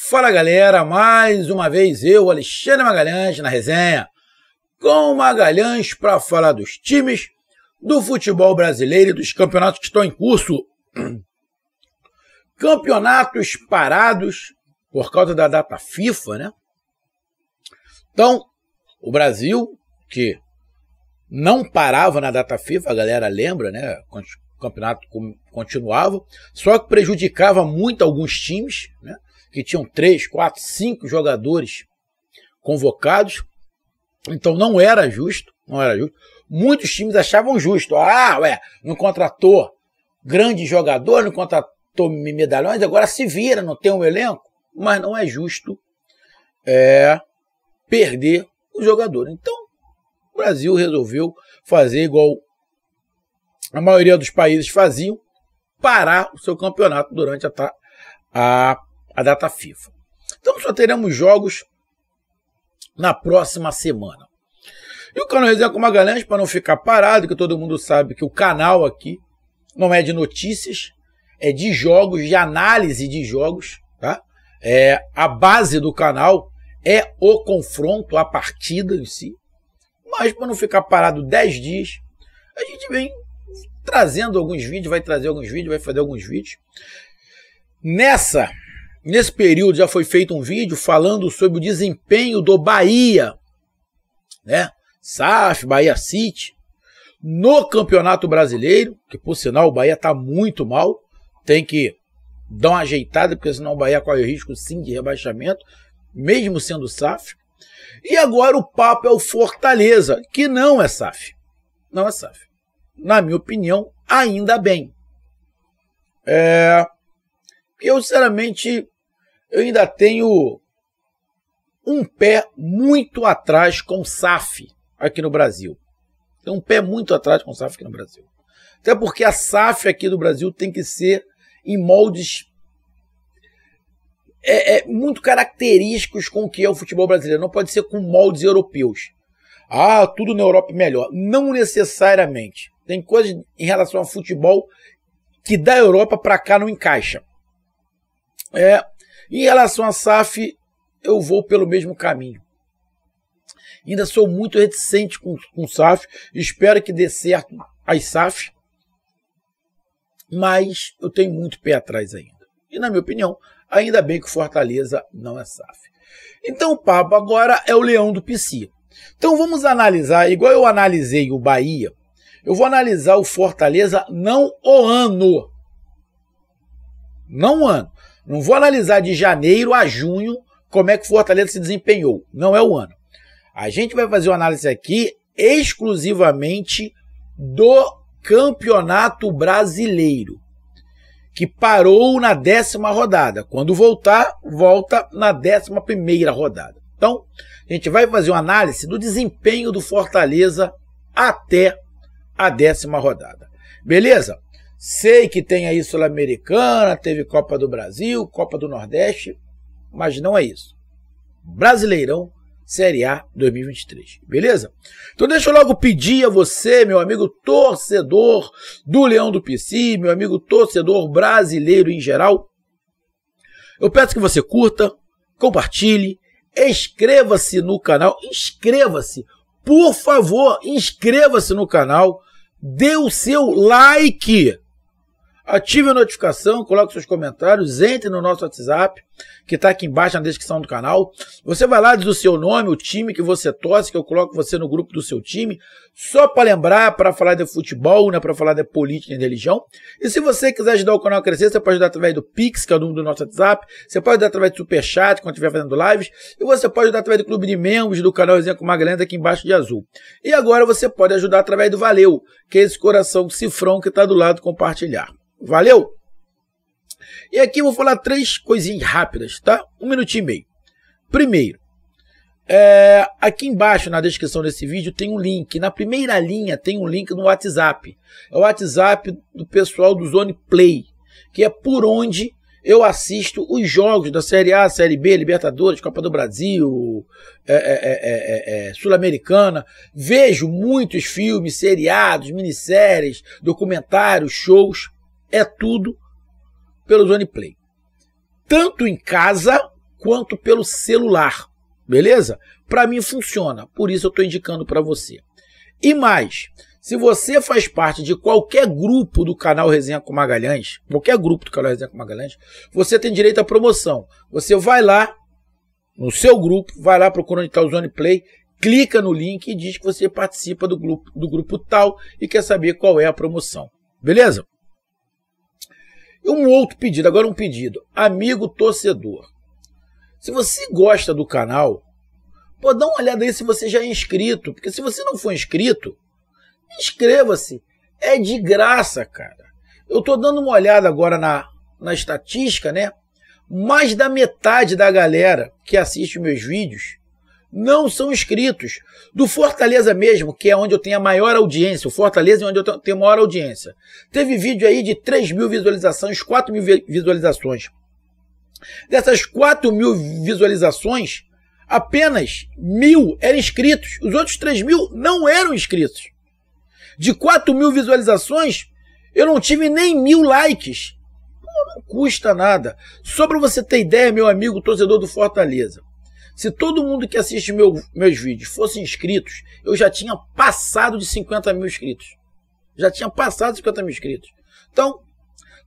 Fala galera, mais uma vez eu, Alexandre Magalhães, na resenha, com Magalhães para falar dos times do futebol brasileiro e dos campeonatos que estão em curso. Campeonatos parados por causa da data FIFA, né? Então, o Brasil, que não parava na data FIFA, a galera lembra, né? O campeonato continuava, só que prejudicava muito alguns times, né? Que tinham 3, 4, 5 jogadores convocados. Então não era justo, não era justo. Muitos times achavam justo. Não contratou grande jogador, não contratou medalhões, agora se vira, não tem um elenco. Mas não é justo perder o jogador. Então o Brasil resolveu fazer igual a maioria dos países faziam, parar o seu campeonato durante a data FIFA. Então só teremos jogos na próxima semana. E o canal Resenha com Magalhães, para não ficar parado, que todo mundo sabe que o canal aqui não é de notícias, é de jogos, de análise de jogos, tá? A base do canal é o confronto, a partida em si. Mas para não ficar parado 10 dias, a gente vem trazendo alguns vídeos, vai trazer alguns vídeos, vai fazer alguns vídeos. Nesse período já foi feito um vídeo falando sobre o desempenho do Bahia, né? SAF, Bahia City, no Campeonato Brasileiro, que por sinal o Bahia está muito mal, tem que dar uma ajeitada, porque senão o Bahia corre o risco sim de rebaixamento, mesmo sendo SAF. E agora o papo é o Fortaleza, que não é SAF. Não é SAF. Na minha opinião, ainda bem. Eu, sinceramente, eu ainda tenho um pé muito atrás com SAF aqui no Brasil. Tem um pé muito atrás com SAF aqui no Brasil. Até porque a SAF aqui do Brasil tem que ser em moldes muito característicos com o que é o futebol brasileiro. Não pode ser com moldes europeus. Tudo na Europa é melhor. Não necessariamente. Tem coisas em relação ao futebol que da Europa para cá não encaixa. Em relação à SAF, eu vou pelo mesmo caminho. Ainda sou muito reticente com SAF. Espero que dê certo as SAF. Mas eu tenho muito pé atrás ainda. E na minha opinião, ainda bem que o Fortaleza não é SAF. Então o papo agora é o Leão do PC. Então vamos analisar, igual eu analisei o Bahia, eu vou analisar o Fortaleza não o ano. Não o ano. Não vou analisar de janeiro a junho como é que o Fortaleza se desempenhou. Não é o ano. A gente vai fazer uma análise aqui exclusivamente do Campeonato Brasileiro, que parou na 10ª rodada. Quando voltar, volta na 11ª rodada. Então, a gente vai fazer uma análise do desempenho do Fortaleza até a 10ª rodada. Beleza? Sei que tem aí Sul-Americana, teve Copa do Brasil, Copa do Nordeste, mas não é isso. Brasileirão, Série A 2023. Beleza? Então deixa eu logo pedir a você, meu amigo torcedor do Leão do PC, meu amigo torcedor brasileiro em geral, eu peço que você curta, compartilhe, inscreva-se no canal, inscreva-se, por favor, inscreva-se no canal, dê o seu like, ative a notificação, coloque seus comentários, entre no nosso WhatsApp, que está aqui embaixo na descrição do canal. Você vai lá, diz o seu nome, o time que você torce, que eu coloco você no grupo do seu time, só para lembrar, para falar de futebol, né, para falar de política e de religião. E se você quiser ajudar o canal a crescer, você pode ajudar através do Pix, que é o número do nosso WhatsApp, você pode ajudar através do Superchat, quando estiver fazendo lives, e você pode ajudar através do clube de membros do canal Resenha com Magalhães, aqui embaixo de azul. E agora você pode ajudar através do Valeu, que é esse coração cifrão que está do lado compartilhar. Valeu? E aqui eu vou falar 3 coisinhas rápidas, tá? 1 minutinho e meio. Primeiro, aqui embaixo na descrição desse vídeo tem um link. Na primeira linha tem um link no WhatsApp. É o WhatsApp do pessoal do Zone Play, que é por onde eu assisto os jogos da Série A, Série B, Libertadores, Copa do Brasil, Sul-Americana. Vejo muitos filmes, seriados, minisséries, documentários, shows. É tudo pelo Zone Play. Tanto em casa quanto pelo celular, beleza? Para mim funciona, por isso eu estou indicando para você. E mais, se você faz parte de qualquer grupo do canal Resenha com Magalhães, qualquer grupo do canal Resenha com Magalhães, você tem direito à promoção. Você vai lá no seu grupo, vai lá procurando onde está o Zone Play, clica no link e diz que você participa do grupo tal e quer saber qual é a promoção. Beleza? E um outro pedido, agora um pedido. Amigo torcedor, se você gosta do canal, pô, dá uma olhada aí se você já é inscrito, porque se você não for inscrito, inscreva-se. É de graça, cara. Eu tô dando uma olhada agora na estatística, né? Mais da metade da galera que assiste meus vídeos não são inscritos. Do Fortaleza mesmo, que é onde eu tenho a maior audiência, o Fortaleza é onde eu tenho a maior audiência. Teve vídeo aí de 3.000 visualizações, 4.000 visualizações. Dessas 4.000 visualizações, apenas 1.000 eram inscritos. Os outros 3.000 não eram inscritos. De 4.000 visualizações, eu não tive nem 1.000 likes. Pô, não custa nada. Só para você ter ideia, meu amigo torcedor do Fortaleza, se todo mundo que assiste meus vídeos fosse inscritos, eu já tinha passado de 50.000 inscritos. Já tinha passado de 50.000 inscritos. Então,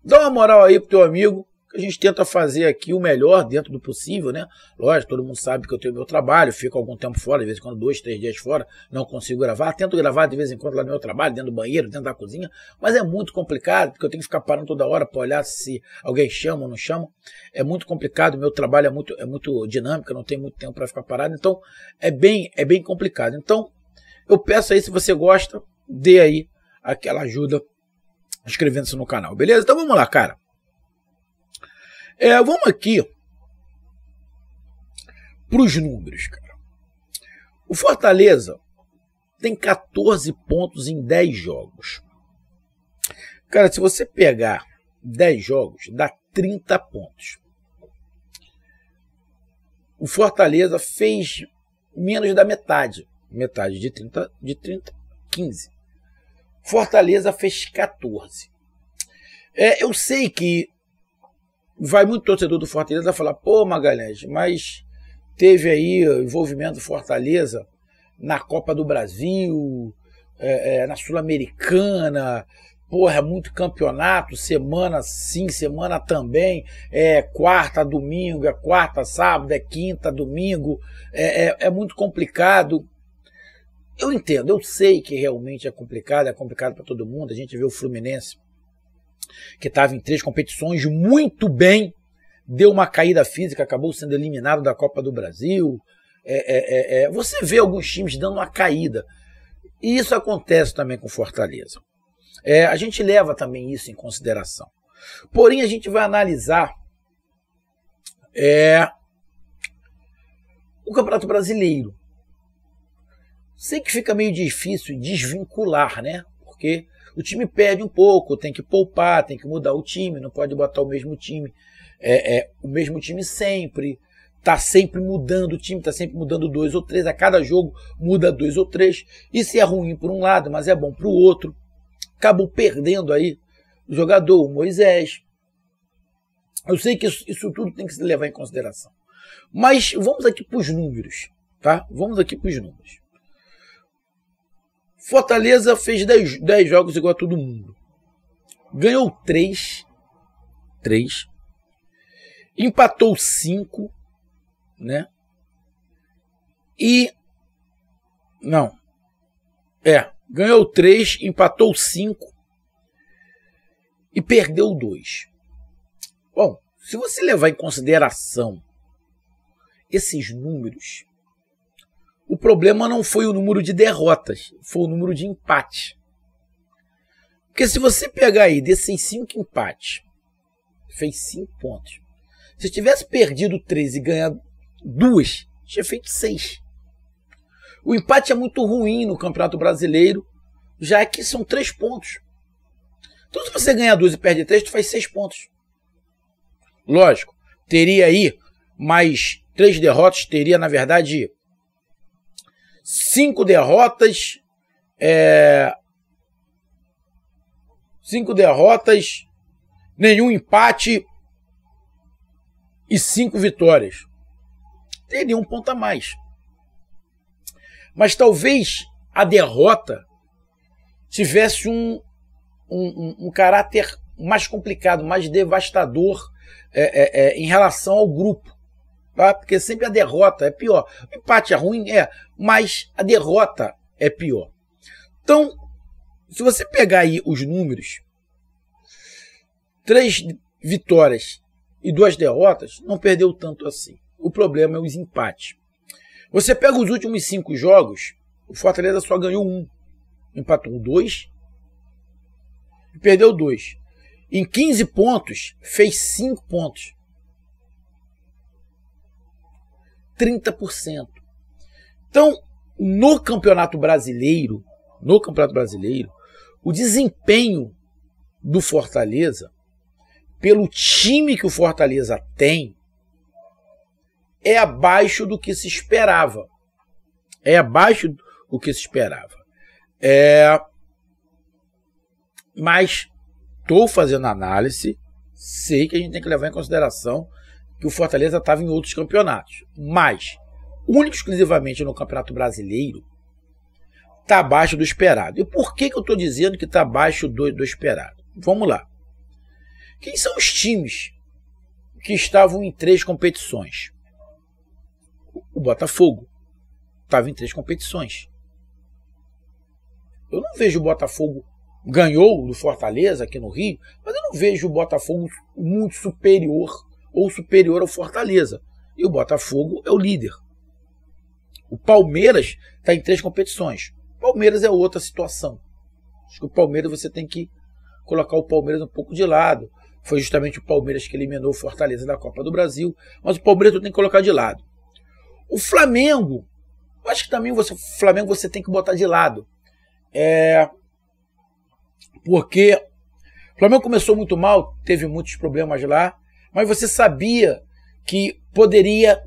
dá uma moral aí pro teu amigo, que a gente tenta fazer aqui o melhor dentro do possível, né? Lógico, todo mundo sabe que eu tenho meu trabalho, fico algum tempo fora, de vez em quando 2, 3 dias fora, não consigo gravar. Tento gravar de vez em quando lá no meu trabalho, dentro do banheiro, dentro da cozinha, mas é muito complicado, porque eu tenho que ficar parando toda hora para olhar se alguém chama ou não chama. É muito complicado, meu trabalho é muito dinâmico, eu não tenho muito tempo para ficar parado, então é bem complicado. Então, eu peço aí, se você gosta, dê aí aquela ajuda inscrevendo-se no canal, beleza? Então vamos lá, cara. Vamos aqui para os números, cara. O Fortaleza tem 14 pontos em 10 jogos. Cara, se você pegar 10 jogos, dá 30 pontos. O Fortaleza fez menos da metade. Metade de 30, 15. Fortaleza fez 14. Eu sei que vai muito torcedor do Fortaleza falar, pô, Magalhães, mas teve aí envolvimento do Fortaleza na Copa do Brasil, na Sul-Americana, porra, é muito campeonato, semana sim, semana também, quarta, domingo, é quarta, sábado, é quinta, domingo, é muito complicado. Eu entendo, eu sei que realmente é complicado para todo mundo. A gente vê o Fluminense, que estava em 3 competições muito bem, deu uma caída física, acabou sendo eliminado da Copa do Brasil. Você vê alguns times dando uma caída. E isso acontece também com Fortaleza. A gente leva também isso em consideração. Porém, a gente vai analisar o Campeonato Brasileiro. Sei que fica meio difícil desvincular, né? Porque o time perde um pouco, tem que poupar, tem que mudar o time, não pode botar o mesmo time, o mesmo time sempre, tá sempre mudando o time, tá sempre mudando 2 ou 3, a cada jogo muda 2 ou 3, isso é ruim por um lado, mas é bom para o outro. Acabou perdendo aí o jogador, o Moisés. Eu sei que isso tudo tem que se levar em consideração. Mas vamos aqui para os números, tá? Vamos aqui para os números. Fortaleza fez 10 jogos igual a todo mundo. Ganhou 3. Empatou 5. Né? Ganhou 3, empatou 5 e perdeu 2. Bom, se você levar em consideração esses números, o problema não foi o número de derrotas, foi o número de empates. Porque se você pegar aí desses 5 empates, fez 5 pontos. Se tivesse perdido 3 e ganhado 2, tinha feito 6. O empate é muito ruim no Campeonato Brasileiro, já que são 3 pontos. Então, se você ganhar 2 e perde 3, tu faz 6 pontos. Lógico, teria aí mais 3 derrotas, teria, na verdade, 5 derrotas, 5 derrotas, nenhum empate e 5 vitórias. teria um ponto a mais. Mas talvez a derrota tivesse um caráter mais complicado, mais devastador em relação ao grupo. Tá? Porque sempre a derrota é pior. O empate é ruim, mas a derrota é pior. Então, se você pegar aí os números, 3 vitórias e 2 derrotas, não perdeu tanto assim. O problema é os empates. Você pega os últimos 5 jogos, o Fortaleza só ganhou 1. Empatou 2 e perdeu 2. Em 15 pontos, fez 5 pontos. 30%. Então, no Campeonato Brasileiro, o desempenho do Fortaleza, pelo time que o Fortaleza tem, é abaixo do que se esperava. Mas estou fazendo análise, sei que a gente tem que levar em consideração que o Fortaleza estava em outros campeonatos. Mas, único exclusivamente no Campeonato Brasileiro, está abaixo do esperado. E por que eu estou dizendo que está abaixo do esperado? Vamos lá. Quem são os times que estavam em 3 competições? O Botafogo estava em 3 competições. Eu não vejo o Botafogo ganhou do Fortaleza aqui no Rio, mas eu não vejo o Botafogo muito superior ou superior ao Fortaleza. E o Botafogo é o líder. O Palmeiras está em 3 competições. O Palmeiras é outra situação. Acho que o Palmeiras você tem que colocar o Palmeiras um pouco de lado. Foi justamente o Palmeiras que eliminou o Fortaleza da Copa do Brasil. Mas o Palmeiras tu tem que colocar de lado. O Flamengo, eu acho que também o Flamengo você tem que botar de lado. Porque o Flamengo começou muito mal, teve muitos problemas lá, mas você sabia que poderia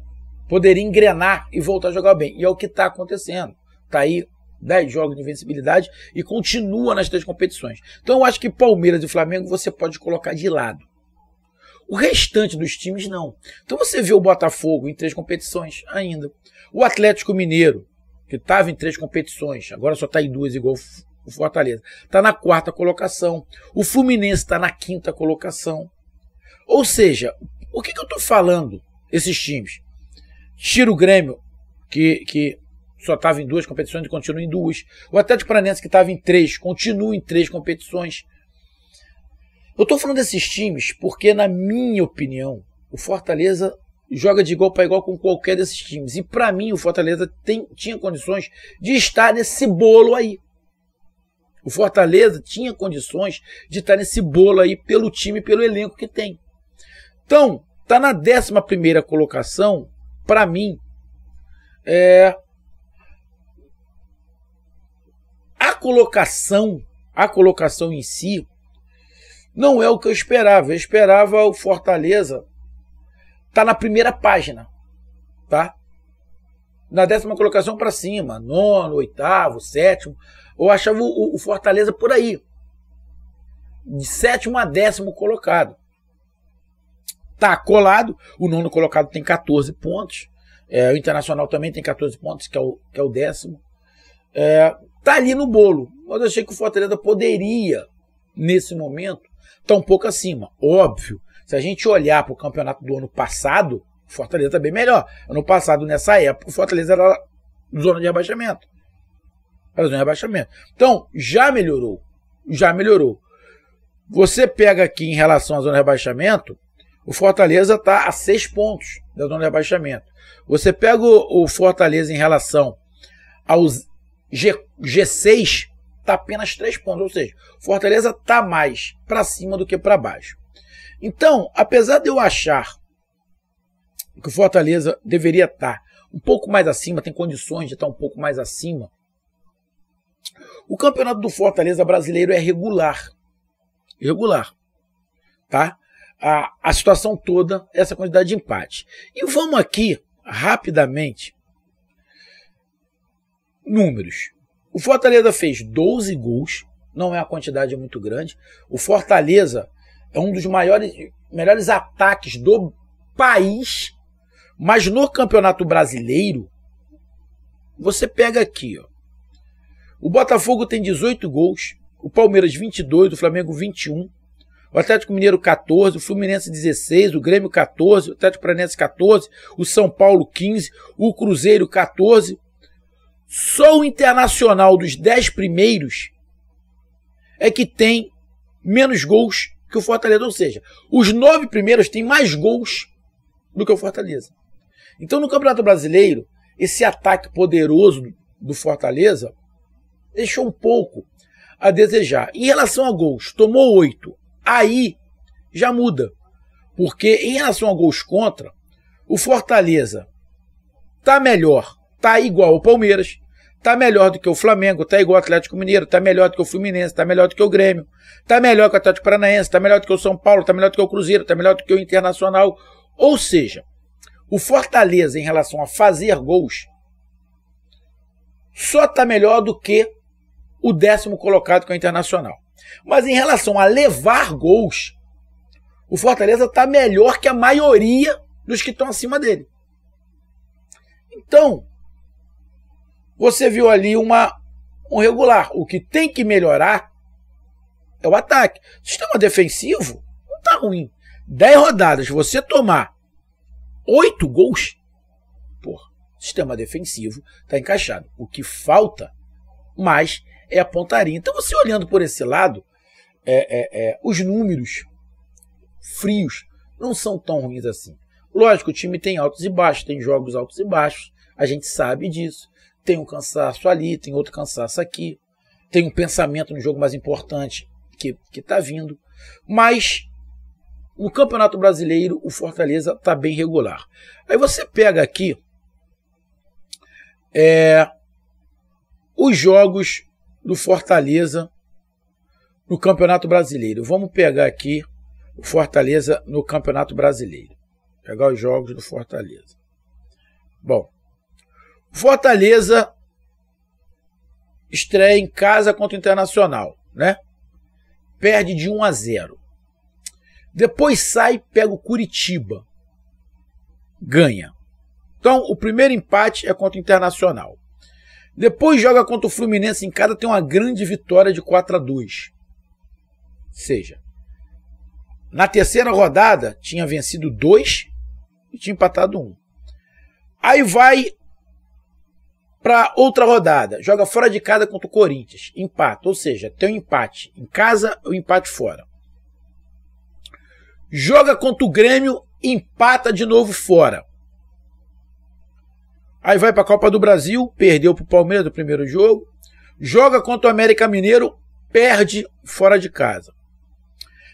engrenar e voltar a jogar bem. E é o que está acontecendo. Está aí 10 jogos de invencibilidade e continua nas 3 competições. Então eu acho que Palmeiras e Flamengo você pode colocar de lado. O restante dos times não. Então você vê o Botafogo em 3 competições ainda. O Atlético Mineiro, que estava em 3 competições, agora só está em 2 igual o Fortaleza, está na 4ª colocação. O Fluminense está na 5ª colocação. Ou seja, o que eu estou falando, esses times? Tira o Grêmio, que só estava em 2 competições e continua em 2. O Atlético Paranaense, que estava em 3, continua em 3 competições. Eu estou falando desses times porque, na minha opinião, o Fortaleza joga de igual para igual com qualquer desses times. E para mim, o Fortaleza tinha condições de estar nesse bolo aí. O Fortaleza tinha condições de estar nesse bolo aí pelo time, pelo elenco que tem. Então, tá na 11ª colocação, para mim, a colocação em si não é o que eu esperava. Eu esperava o Fortaleza tá na primeira página, tá? Na 10ª colocação para cima, 9º, 8º, 7º. Eu achava o Fortaleza por aí, de 7º a 10º colocado. Tá colado, o 9º colocado tem 14 pontos, o Internacional também tem 14 pontos, que é o 10º. Tá ali no bolo, mas eu achei que o Fortaleza poderia, nesse momento, estar um pouco acima. Óbvio, se a gente olhar para o campeonato do ano passado, o Fortaleza está bem melhor. Ano passado, nessa época, o Fortaleza era zona de rebaixamento. Então, já melhorou. Você pega aqui em relação à zona de rebaixamento, o Fortaleza está a 6 pontos da zona de rebaixamento. Você pega o Fortaleza em relação aos G6, está apenas 3 pontos. Ou seja, o Fortaleza está mais para cima do que para baixo. Então, apesar de eu achar que o Fortaleza deveria estar um pouco mais acima, tem condições de estar um pouco mais acima, o campeonato do Fortaleza brasileiro é regular. Tá? A situação toda, essa quantidade de empate. E vamos aqui, rapidamente, números. O Fortaleza fez 12 gols, não é uma quantidade muito grande. O Fortaleza é um dos melhores ataques do país. Mas no Campeonato Brasileiro, você pega aqui, ó. O Botafogo tem 18 gols, o Palmeiras 22, o Flamengo 21, o Atlético Mineiro 14, o Fluminense 16, o Grêmio 14, o Atlético Paranaense 14, o São Paulo 15, o Cruzeiro 14. Só o Internacional dos 10 primeiros é que tem menos gols que o Fortaleza, ou seja, os 9 primeiros têm mais gols do que o Fortaleza. Então no Campeonato Brasileiro, esse ataque poderoso do Fortaleza deixou um pouco a desejar. Em relação a gols, tomou 8. Aí já muda. Porque em relação a gols contra, o Fortaleza tá melhor, tá igual ao Palmeiras, tá melhor do que o Flamengo, tá igual ao Atlético Mineiro, tá melhor do que o Fluminense, tá melhor do que o Grêmio, tá melhor que o Atlético Paranaense, tá melhor do que o São Paulo, tá melhor do que o Cruzeiro, tá melhor do que o Internacional. Ou seja, o Fortaleza em relação a fazer gols só tá melhor do que o 10º colocado, que é o Internacional. Mas em relação a levar gols, o Fortaleza está melhor que a maioria dos que estão acima dele. Então, você viu ali um regular. O que tem que melhorar é o ataque. O sistema defensivo não está ruim. 10 rodadas, você tomar 8 gols, porra, o sistema defensivo está encaixado. O que falta mais é a pontaria. Então, você olhando por esse lado, os números frios não são tão ruins assim. Lógico, o time tem altos e baixos, tem jogos altos e baixos, a gente sabe disso. Tem um cansaço ali, tem outro cansaço aqui, tem um pensamento no jogo mais importante que está vindo. Mas no Campeonato Brasileiro, o Fortaleza está bem regular. Aí você pega aqui os jogos do Fortaleza no Campeonato Brasileiro. Vamos pegar aqui o Fortaleza no Campeonato Brasileiro. Pegar os jogos do Fortaleza. Bom, o Fortaleza estreia em casa contra o Internacional, né? Perde de 1-0. Depois sai, pega o Curitiba. Ganha. Então, o primeiro empate é contra o Internacional. Depois joga contra o Fluminense em casa, tem uma grande vitória de 4-2. Ou seja, na terceira rodada tinha vencido 2 e tinha empatado 1. Aí vai para outra rodada, joga fora de casa contra o Corinthians, empata, ou seja, tem um empate em casa ou empate fora. Joga contra o Grêmio, empata de novo fora. Aí vai para a Copa do Brasil, perdeu para o Palmeiras no primeiro jogo. Joga contra o América Mineiro, perde fora de casa.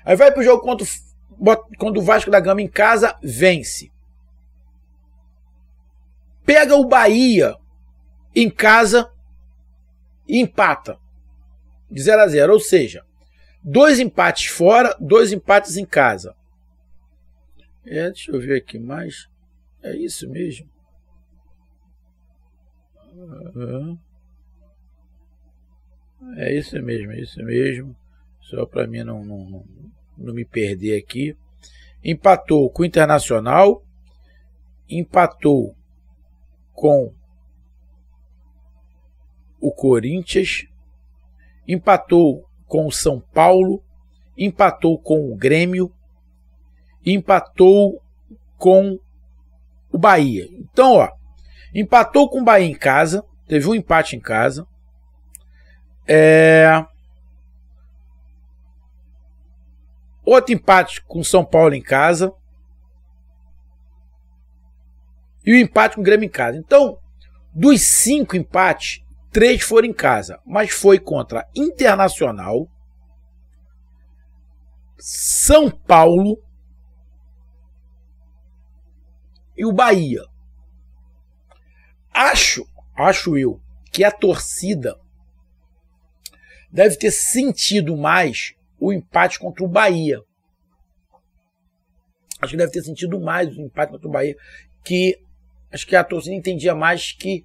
Aí vai para o jogo contra o Vasco da Gama em casa, vence. Pega o Bahia em casa e empata de 0-0. Ou seja, 2 empates fora, 2 empates em casa. Deixa eu ver aqui mais. É isso mesmo. É isso mesmo. Só para mim não me perder aqui. Empatou com o Internacional, empatou com o Corinthians, empatou com o São Paulo, empatou com o Grêmio, empatou com o Bahia. Então, ó, empatou com o Bahia em casa, teve um empate em casa. Outro empate com o São Paulo em casa. E o empate com o Grêmio em casa. Então, dos 5 empates, 3 foram em casa. Mas foi contra Internacional, São Paulo e o Bahia. Acho eu que a torcida deve ter sentido mais o empate contra o Bahia. Acho que deve ter sentido mais o empate contra o Bahia, que acho que a torcida entendia mais que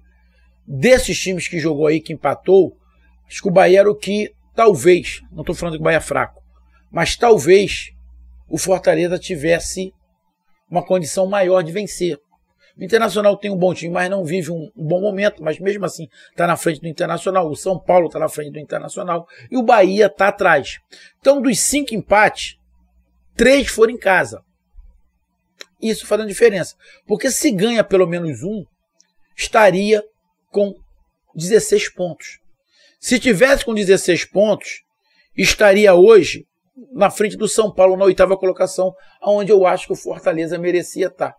desses times que jogou aí, que empatou, acho que o Bahia era o que talvez, não estou falando que o Bahia é fraco, mas talvez o Fortaleza tivesse uma condição maior de vencer. O Internacional tem um bom time, mas não vive um bom momento, mas mesmo assim está na frente do Internacional. O São Paulo está na frente do Internacional e o Bahia está atrás. Então, dos 5 empates, 3 foram em casa. Isso faz uma diferença, porque se ganha pelo menos um, estaria com 16 pontos. Se tivesse com 16 pontos, estaria hoje na frente do São Paulo, na 8ª colocação, onde eu acho que o Fortaleza merecia estar.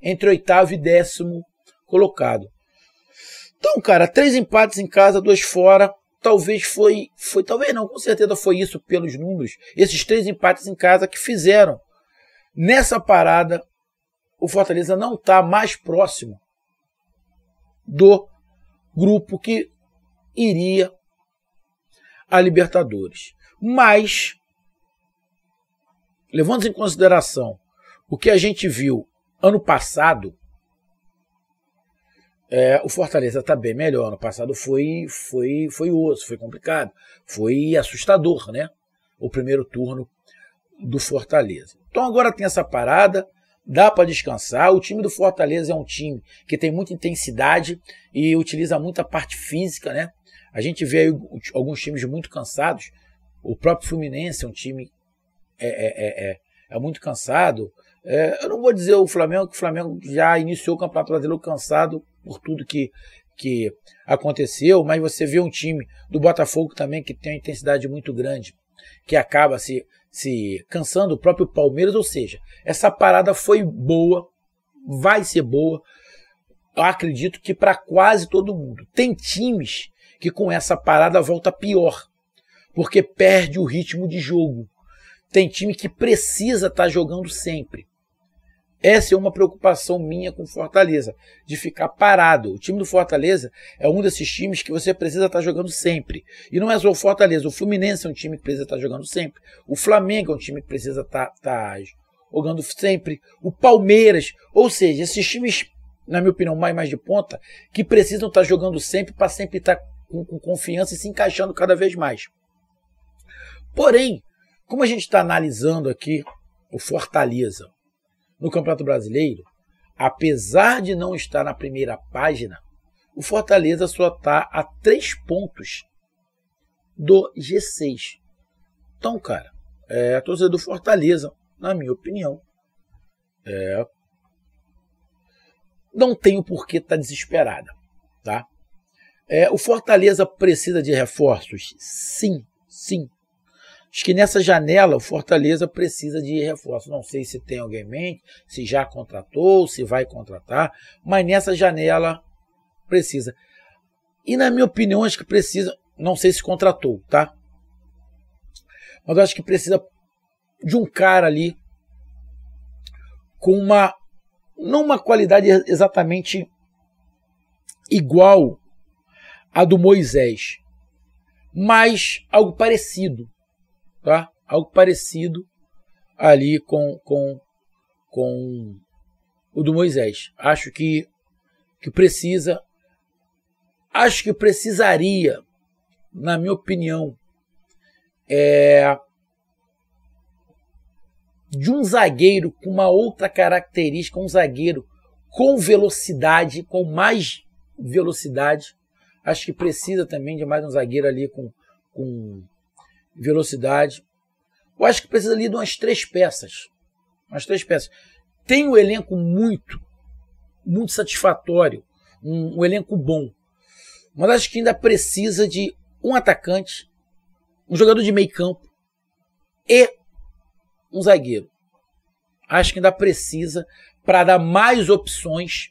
Entre 8º e 10º colocado. Então, cara, 3 empates em casa, 2 fora. Talvez talvez não, com certeza foi isso pelos números. Esses 3 empates em casa que fizeram. Nessa parada, o Fortaleza não está mais próximo do grupo que iria à Libertadores. Mas, levando em consideração o que a gente viu ano passado, o Fortaleza está bem melhor. Ano passado foi osso, foi complicado, foi assustador, né? O primeiro turno do Fortaleza. Então agora tem essa parada, dá para descansar. O time do Fortaleza é um time que tem muita intensidade e utiliza muita parte física, né? A gente vê aí alguns times muito cansados. O próprio Fluminense é um time muito cansado. Eu não vou dizer o Flamengo, que o Flamengo já iniciou o Campeonato Brasileiro cansado por tudo que aconteceu, mas você vê um time do Botafogo também que tem uma intensidade muito grande, que acaba se cansando, o próprio Palmeiras. Ou seja, essa parada foi boa, vai ser boa, eu acredito que para quase todo mundo. Tem times que com essa parada volta pior, porque perde o ritmo de jogo. Tem time que precisa estar jogando sempre. Essa é uma preocupação minha com o Fortaleza, de ficar parado. O time do Fortaleza é um desses times que você precisa estar jogando sempre. E não é só o Fortaleza, o Fluminense é um time que precisa estar jogando sempre. O Flamengo é um time que precisa estar jogando sempre. O Palmeiras, ou seja, esses times, na minha opinião, mais de ponta, que precisam estar jogando sempre para sempre estar com confiança e se encaixando cada vez mais. Porém, como a gente está analisando aqui o Fortaleza no Campeonato Brasileiro, apesar de não estar na primeira página, o Fortaleza só está a 3 pontos do G6. Então, cara, a torcida do Fortaleza, na minha opinião, não tem o porquê estar desesperada, tá? O Fortaleza precisa de reforços? Sim, sim. Acho que nessa janela o Fortaleza precisa de reforços. Não sei se tem alguém em mente, se já contratou, se vai contratar, mas nessa janela precisa. E na minha opinião, acho que precisa, não sei se contratou, tá? Mas eu acho que precisa de um cara ali com não uma qualidade exatamente igual à do Moisés, mas algo parecido. Tá? Algo parecido ali com o do Moisés. Acho que precisaria, na minha opinião, de um zagueiro com uma outra característica, um zagueiro com velocidade, com mais velocidade. Acho que precisa também de mais um zagueiro ali com velocidade. Eu acho que precisa ali de umas 3 peças. Tem um elenco muito satisfatório, um elenco bom. Mas acho que ainda precisa de um atacante, um jogador de meio campo e um zagueiro. Acho que ainda precisa para dar mais opções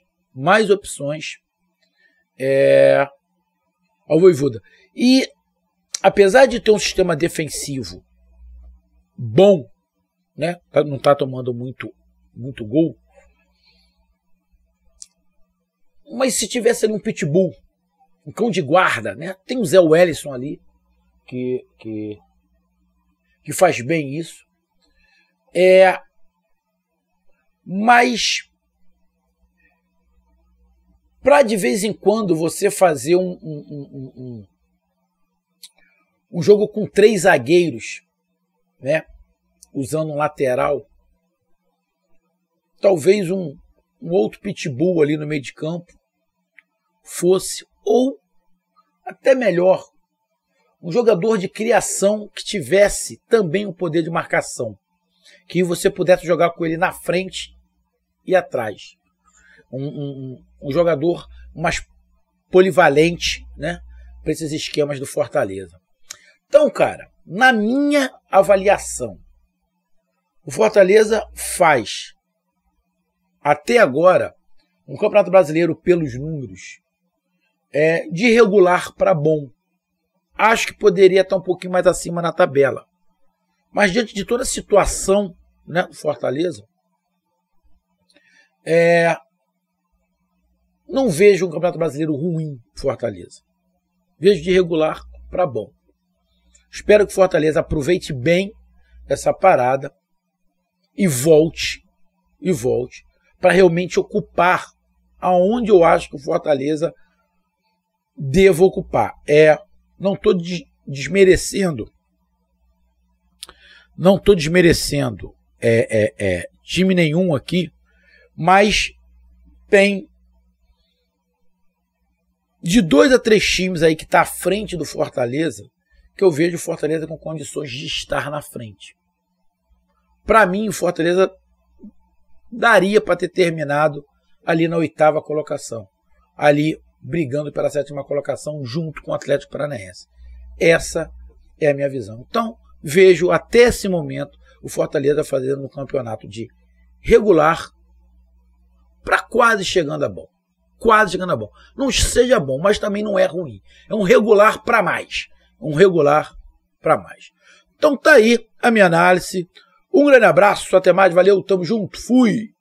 ao Vojvoda. E apesar de ter um sistema defensivo bom, né? Não está tomando muito gol, mas se tivesse ali um pitbull, um cão de guarda, né? Tem o Zé Wellison ali que faz bem isso. Mas para de vez em quando você fazer um jogo com 3 zagueiros, né? Usando um lateral, talvez um um outro pitbull ali no meio de campo fosse, ou até melhor, um jogador de criação que tivesse também o poder de marcação, que você pudesse jogar com ele na frente e atrás. Um jogador mais polivalente, né, para esses esquemas do Fortaleza. Então, cara, na minha avaliação, o Fortaleza faz, até agora, um Campeonato Brasileiro pelos números, de regular para bom. Acho que poderia estar um pouquinho mais acima na tabela. Mas diante de toda a situação, né, do Fortaleza, não vejo um Campeonato Brasileiro ruim pro Fortaleza. Vejo de regular para bom. Espero que o Fortaleza aproveite bem essa parada e volte para realmente ocupar aonde eu acho que o Fortaleza deva ocupar. Não estou desmerecendo time nenhum aqui, mas tem de 2 a 3 times aí que está à frente do Fortaleza, que eu vejo o Fortaleza com condições de estar na frente. Para mim, o Fortaleza daria para ter terminado ali na 8ª colocação, ali brigando pela 7ª colocação junto com o Atlético Paranaense. Essa é a minha visão. Então, vejo até esse momento o Fortaleza fazendo um campeonato de regular para quase chegando a bom. Quase chegando a bom. Não seja bom, mas também não é ruim. É um regular para mais. Um regular para mais. Então tá aí a minha análise. Um grande abraço, até mais, valeu, tamo junto, fui!